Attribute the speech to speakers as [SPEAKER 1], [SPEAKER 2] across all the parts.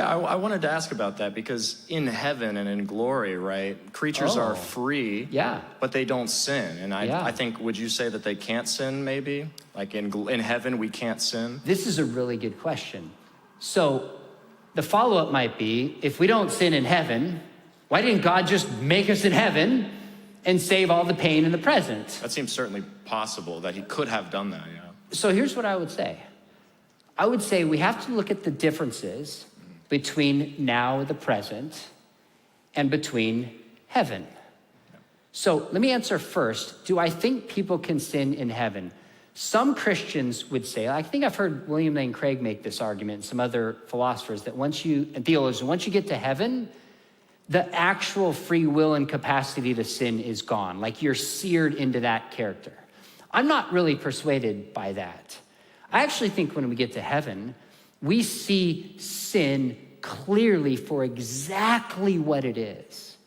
[SPEAKER 1] I wanted to ask about that because in heaven and in glory, right, creatures are free, but they don't sin. And I think, would you say that they can't sin maybe? Like in heaven, we can't sin?
[SPEAKER 2] This is a really good question. So the follow-up might be, if we don't sin in heaven, why didn't God just make us in heaven and save all the pain in the present?
[SPEAKER 1] That seems certainly possible that he could have done that, yeah.
[SPEAKER 2] So here's what I would say. I would say we have to look at the differences between now, the present, and between heaven. So let me answer first. Do I think people can sin in heaven? Some Christians would say, I think I've heard William Lane Craig make this argument, and some other philosophers, that and theologians, once you get to heaven, the actual free will and capacity to sin is gone. Like you're seared into that character. I'm not really persuaded by that. I actually think when we get to heaven, we see sin clearly for exactly what it is.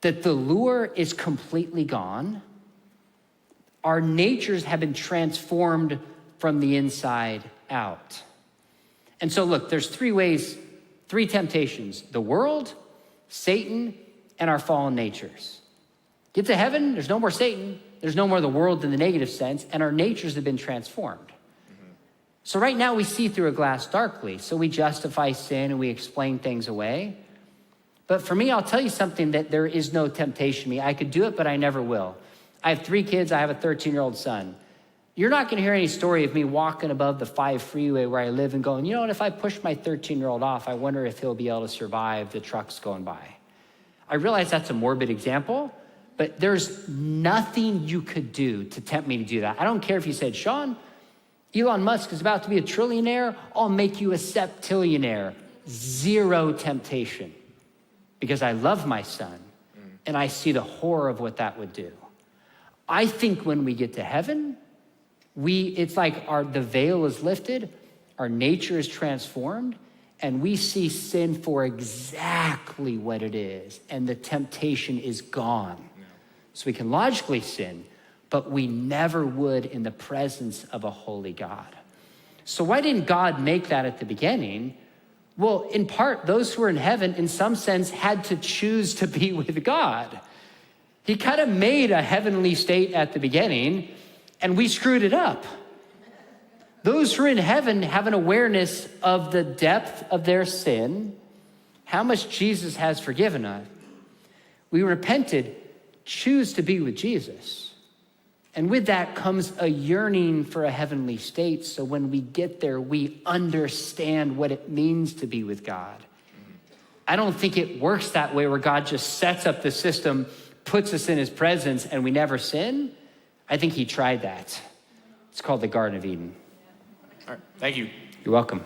[SPEAKER 2] That the lure is completely gone. Our natures have been transformed from the inside out. And so look, there's three temptations: the world, Satan, and our fallen natures. Get to heaven, there's no more Satan, there's no more the world in the negative sense, and our natures have been transformed. So right now we see through a glass darkly. So we justify sin and we explain things away. But for me, I'll tell you something, that there is no temptation in me. I could do it, but I never will. I have 3 kids. I have a 13-year-old son. You're not going to hear any story of me walking above the 5 freeway where I live and going, you know what, if I push my 13-year-old off, I wonder if he'll be able to survive the trucks going by. I realize that's a morbid example, but there's nothing you could do to tempt me to do that. I don't care if you said, Sean, Elon Musk is about to be a trillionaire, I'll make you a septillionaire. Zero temptation, because I love my son and I see the horror of what that would do. I think when we get to heaven, it's like the veil is lifted, our nature is transformed, and we see sin for exactly what it is, and the temptation is gone. Yeah. So we can logically sin, but we never would in the presence of a holy God. So why didn't God make that at the beginning? Well, in part, those who are in heaven, in some sense, had to choose to be with God. He kind of made a heavenly state at the beginning, and we screwed it up. Those who are in heaven have an awareness of the depth of their sin, how much Jesus has forgiven us. We repented, choose to be with Jesus. And with that comes a yearning for a heavenly state. So when we get there, we understand what it means to be with God. I don't think it works that way where God just sets up the system, puts us in his presence, and we never sin. I think he tried that. It's called the Garden of Eden.
[SPEAKER 1] All right, thank you.
[SPEAKER 2] You're welcome.